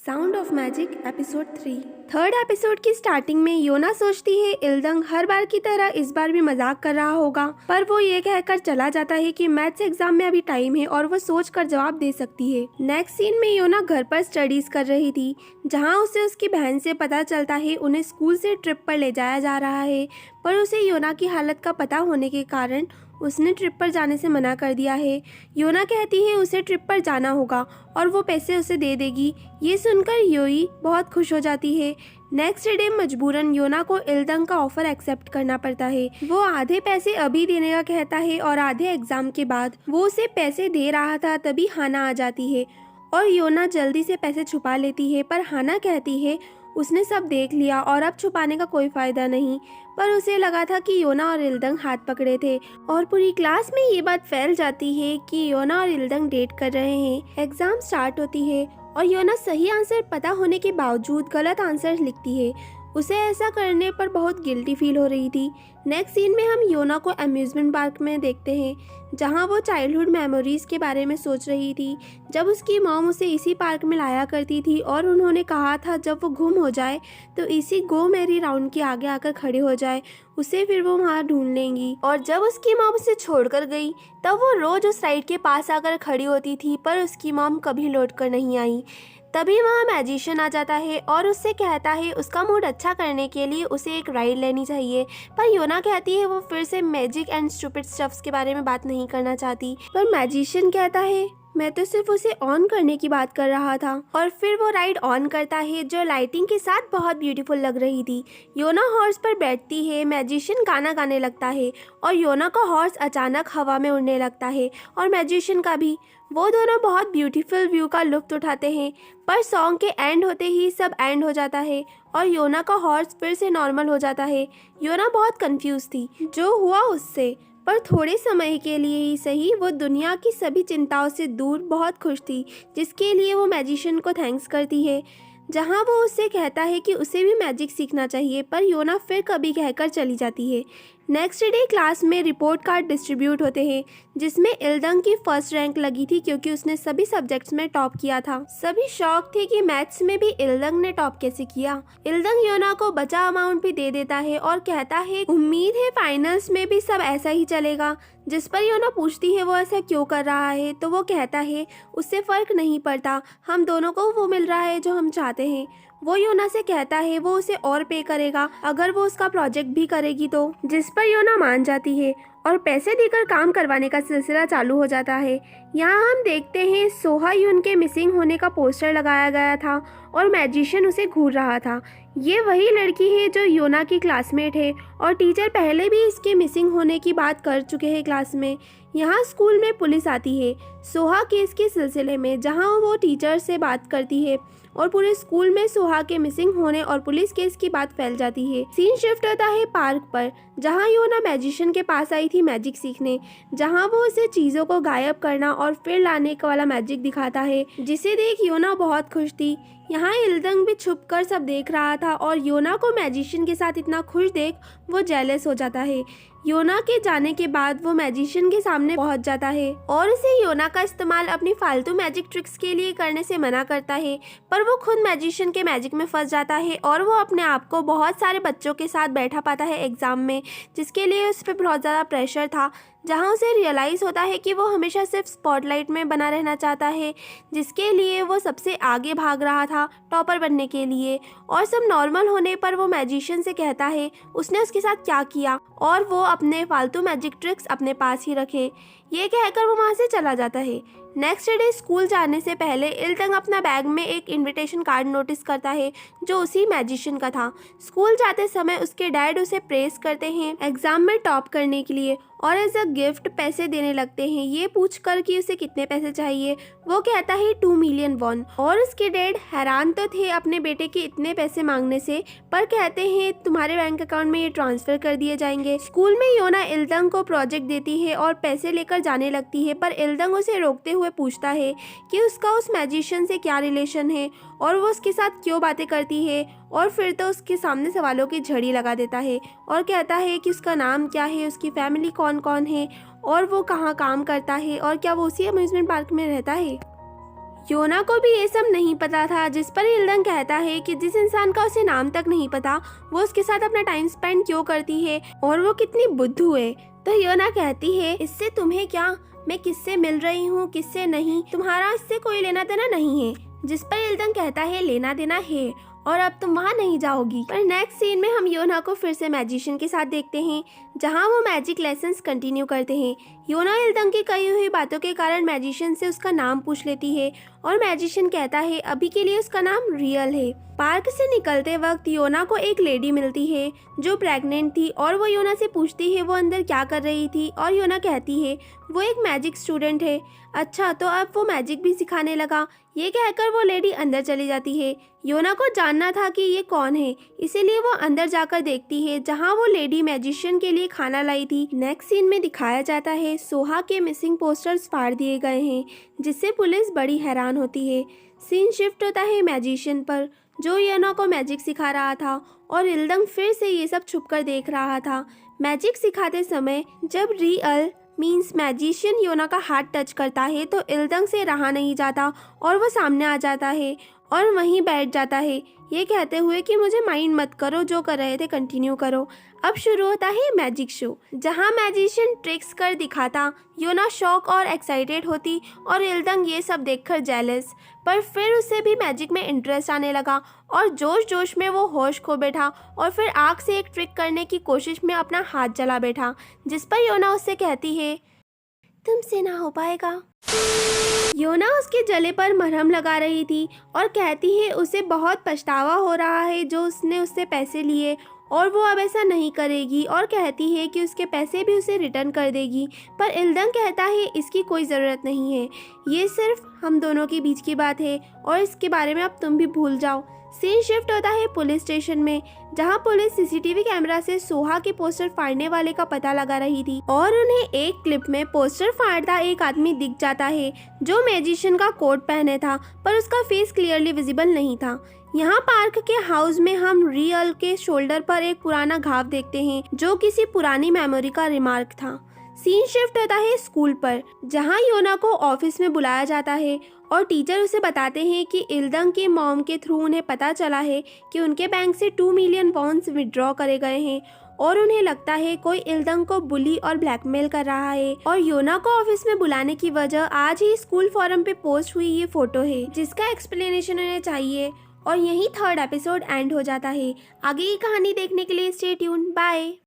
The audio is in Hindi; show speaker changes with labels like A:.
A: Sound of magic episode 3। Third episode की स्टार्टिंग में योना सोचती है इल्दंग हर बार की तरह इस बार भी मजाक कर रहा होगा, पर वो ये कहकर चला जाता है कि मैथ्स एग्जाम में अभी टाइम है और वो सोचकर जवाब दे सकती है। नेक्स्ट सीन में योना घर पर स्टडीज कर रही थी, जहाँ उसे उसकी बहन से पता चलता है उन्हें स्कूल से ट्रिप पर ले जाया जा रहा है, पर उसे योना की हालत का पता होने के कारण उसने ट्रिप पर जाने से मना कर दिया है। योना कहती है उसे ट्रिप पर जाना होगा और वो पैसे उसे दे देगी। ये सुनकर योई बहुत खुश हो जाती है। नेक्स्ट डे मजबूरन योना को इल्दंग का ऑफर एक्सेप्ट करना पड़ता है। वो आधे पैसे अभी देने का कहता है और आधे एग्जाम के बाद। वो उसे पैसे दे रहा था तभी हाना आ जाती है और योना जल्दी से पैसे छुपा लेती है, पर हाना कहती है उसने सब देख लिया और अब छुपाने का कोई फायदा नहीं। पर उसे लगा था कि योना और इल्दंग हाथ पकड़े थे और पूरी क्लास में ये बात फैल जाती है कि योना और इल्दंग डेट कर रहे हैं। एग्जाम स्टार्ट होती है और योना सही आंसर पता होने के बावजूद गलत आंसर लिखती है। उसे ऐसा करने पर बहुत गिल्टी फील हो रही थी। नेक्स्ट सीन में हम योना को अम्यूजमेंट पार्क में देखते हैं, जहां वो चाइल्डहुड मेमोरीज के बारे में सोच रही थी, जब उसकी मॉम उसे इसी पार्क में लाया करती थी और उन्होंने कहा था जब वो गुम हो जाए तो इसी गो मैरी राउंड के आगे आकर खड़े हो जाए, उसे फिर वो वहाँ ढूंढ लेंगी। और जब उसकी मॉम उसे छोड़कर गई तब वो रोज उस राइड के पास आकर खड़ी होती थी, पर उसकी मॉम कभी लौट कर नहीं आई। तभी वहाँ मैजिशियन आ जाता है और उससे कहता है उसका मूड अच्छा करने के लिए उसे एक राइड लेनी चाहिए, पर योना कहती है वो फिर से मैजिक एंड स्टूपिड स्टफ्स के बारे में बात नहीं करना चाहती। पर मैजिशियन कहता है मैं तो सिर्फ उसे ऑन करने की बात कर रहा था, और फिर वो राइड ऑन करता है जो लाइटिंग के साथ बहुत ब्यूटीफुल लग रही थी। योना हॉर्स पर बैठती है, मैजिशियन गाना गाने लगता है और योना का हॉर्स अचानक हवा में उड़ने लगता है और मैजिशियन का भी। वो दोनों बहुत ब्यूटीफुल व्यू का लुत्फ उठाते हैं, पर सॉन्ग के एंड होते ही सब एंड हो जाता है और योना का हॉर्स फिर से नॉर्मल हो जाता है। योना बहुत कंफ्यूज थी जो हुआ उससे, पर थोड़े समय के लिए ही सही वो दुनिया की सभी चिंताओं से दूर बहुत खुश थी, जिसके लिए वो मैजिशियन को थैंक्स करती है, जहां वो उससे कहता है कि उसे भी मैजिक सीखना चाहिए, पर योना फिर कभी कहकर चली जाती है। नेक्स्ट डे क्लास में रिपोर्ट कार्ड डिस्ट्रीब्यूट होते हैं, जिसमें इल्दंग की फर्स्ट रैंक लगी थी क्योंकि उसने सभी सब्जेक्ट्स में टॉप किया था। सभी शॉक थे कि मैथ्स में भी इल्दंग ने टॉप कैसे किया। इल्दंग योना को बचा अमाउंट भी दे देता है और कहता है उम्मीद है फाइनल्स में भी सब ऐसा ही चलेगा। जिस पर योना पूछती है वो ऐसा क्यों कर रहा है, तो वो कहता है उससे फर्क नहीं पड़ता, हम दोनों को वो मिल रहा है जो हम चाहते हैं। वो योना से कहता है वो उसे और पे करेगा अगर वो उसका प्रोजेक्ट भी करेगी तो, जिस पर योना मान जाती है और पैसे देकर काम करवाने का सिलसिला चालू हो जाता है। यहाँ हम देखते हैं सोहा यून के मिसिंग होने का पोस्टर लगाया गया था और मैजिशियन उसे घूर रहा था। ये वही लड़की है जो योना की क्लासमेट है और टीचर पहले भी इसके मिसिंग होने की बात कर चुके हैं क्लास में। यहाँ स्कूल में पुलिस आती है सोहा केस के सिलसिले में, जहाँ वो टीचर से बात करती है और पूरे स्कूल में सोहा के मिसिंग होने और पुलिस केस की बात फैल जाती है। सीन शिफ्ट होता है पार्क पर, जहाँ योना मैजिशियन के पास आई थी मैजिक सीखने, जहाँ वो उसे चीजों को गायब करना और फिर लाने का वाला मैजिक दिखाता है, जिसे देख योना बहुत खुश थी। यहाँ इल्दंग भी छुपकर सब देख रहा था और योना को मैजिशियन के साथ इतना खुश देख वो जेलस हो जाता है। योना के जाने के बाद वो मैजिशियन के सामने पहुंच जाता है और उसे योना का इस्तेमाल अपनी फालतू मैजिक ट्रिक्स के लिए करने से मना करता है, पर वो खुद मैजिशियन के मैजिक में फंस जाता है और वो अपने आप को बहुत सारे बच्चों के साथ बैठा पाता है एग्जाम में, जिसके लिए उस पर बहुत ज़्यादा प्रेशर था, जहाँ उसे रियलाइज़ होता है कि वो हमेशा सिर्फ स्पॉटलाइट में बना रहना चाहता है, जिसके लिए वो सबसे आगे भाग रहा था टॉपर बनने के लिए। और सब नॉर्मल होने पर वो मैजिशियन से कहता है उसने उसके साथ क्या किया और वो अपने फालतू मैजिक ट्रिक्स अपने पास ही रखे। ये कहकर वो वहाँ से चला जाता है। नेक्स्ट डे स्कूल जाने से पहले इल्दंग अपना बैग में एक इनविटेशन कार्ड नोटिस करता है जो उसी मैजिशियन का था। स्कूल जाते समय उसके डैड उसे प्रेस करते हैं एग्जाम में टॉप करने के लिए और एज अ गिफ्ट पैसे देने लगते हैं, ये पूछकर कि उसे कितने पैसे चाहिए। वो कहता है 2 मिलियन वॉन, और उसके डैड हैरान तो थे अपने बेटे के इतने पैसे मांगने से, पर कहते हैं तुम्हारे बैंक अकाउंट में ये ट्रांसफर कर दिए जाएंगे। स्कूल में योना इल्दंग को प्रोजेक्ट देती है और पैसे लेकर जाने लगती है, पर इल्दंग उसे रोकते हुए पूछता है कि उसका उस मैजिशियन से क्या रिलेशन है और वो उसके साथ क्यों बातें करती है, और फिर तो उसके सामने सवालों की झड़ी लगा देता है और कहता है कि उसका नाम क्या है, उसकी फैमिली कौन कौन है और वो कहाँ काम करता है और क्या वो उसी अम्यूजमेंट पार्क में रहता है। योना को भी ये सब नहीं पता था, जिस पर इल्दंग कहता है कि जिस इंसान का उसे नाम तक नहीं पता वो उसके साथ अपना टाइम स्पेंड क्यों करती है और वो कितनी बुद्धू है। तो योना कहती है, इससे तुम्हें क्या, मैं किससे मिल रही हूँ किससे नहीं, तुम्हारा इससे कोई लेना देना नहीं है। जिस पर इल्दंग कहता है, लेना देना है और अब तुम वहाँ नहीं जाओगी। पर नेक्स्ट सीन में हम योना को फिर से मैजिशियन के साथ देखते हैं, जहाँ वो मैजिक लेसन्स कंटिन्यू करते हैं। योना इल्दंग की कही हुई बातों के कारण मैजिशियन से उसका नाम पूछ लेती है और मैजिशियन कहता है अभी के लिए उसका नाम रियल है। पार्क से निकलते वक्त योना को एक लेडी मिलती है जो प्रेग्नेंट थी और वो योना से पूछती है वो अंदर क्या कर रही थी और योना कहती है वो एक मैजिक स्टूडेंट है। अच्छा, तो अब वो मैजिक भी सिखाने लगा। ये कहकर वो लेडी अंदर चली जाती है। योना को जानना था कि ये कौन है, इसीलिए वो अंदर जाकर देखती है जहाँ वो लेडी मैजिशियन के लिए खाना लाई थी। नेक्स्ट सीन में दिखाया जाता है सोहा के मिसिंग पोस्टर्स फाड़ दिए गए हैं, जिससे पुलिस बड़ी हैरान होती है। सीन शिफ्ट होता है मैजिशियन पर जो योना को मैजिक सिखा रहा था और इल्दंग फिर से ये सब छुपकर देख रहा था। मैजिक सिखाते समय जब रियल मीन्स मैजिशियन योना का हाथ टच करता है तो इल्दंग से रहा नहीं जाता और वो सामने आ जाता है और वहीं बैठ जाता है, ये कहते हुए कि मुझे माइंड मत करो, जो कर रहे थे कंटिन्यू करो। अब शुरू होता है मैजिक शो, जहाँ मैजिशियन ट्रिक्स कर दिखाता। योना शॉक और एक्साइटेड होती और इल्दंग ये सब देखकर जेलस, पर फिर उसे भी मैजिक में इंटरेस्ट आने लगा और जोश जोश में वो होश खो बैठा और फिर आग से एक ट्रिक करने की कोशिश में अपना हाथ जला बैठा, जिस पर योना उससे कहती है तुमसे ना हो पाएगा। योना उसके जले पर मरहम लगा रही थी और कहती है उसे बहुत पछतावा हो रहा है जो उसने उससे पैसे लिए और वो अब ऐसा नहीं करेगी और कहती है कि उसके पैसे भी उसे रिटर्न कर देगी। पर इल्दंग कहता है इसकी कोई ज़रूरत नहीं है, ये सिर्फ हम दोनों के बीच की बात है और इसके बारे में अब तुम भी भूल जाओ। सीन शिफ्ट होता है पुलिस स्टेशन में, जहां पुलिस सीसीटीवी कैमरा से सोहा के पोस्टर फाड़ने वाले का पता लगा रही थी और उन्हें एक क्लिप में पोस्टर फाड़ता एक आदमी दिख जाता है जो मैजिशियन का कोट पहने था, पर उसका फेस क्लियरली विजिबल नहीं था। यहाँ पार्क के हाउस में हम रियल के शोल्डर पर एक पुराना घाव देखते हैं जो किसी पुरानी मेमोरी का रिमार्क था। सीन शिफ्ट होता है स्कूल पर, जहाँ योना को ऑफिस में बुलाया जाता है और टीचर उसे बताते हैं कि इल्दंग के मॉम के थ्रू उन्हें पता चला है कि उनके बैंक से 2 मिलियन वॉन्स विड्रॉ करे गए हैं और उन्हें लगता है कोई इल्दंग को बुली और ब्लैकमेल कर रहा है। और योना को ऑफिस में बुलाने की वजह आज ही स्कूल फोरम पे पोस्ट हुई ये फोटो है, जिसका एक्सप्लेनेशन उन्हें चाहिए। और यही 3rd एपिसोड एंड हो जाता है। आगे की कहानी देखने के लिए स्टे ट्यून, बाय।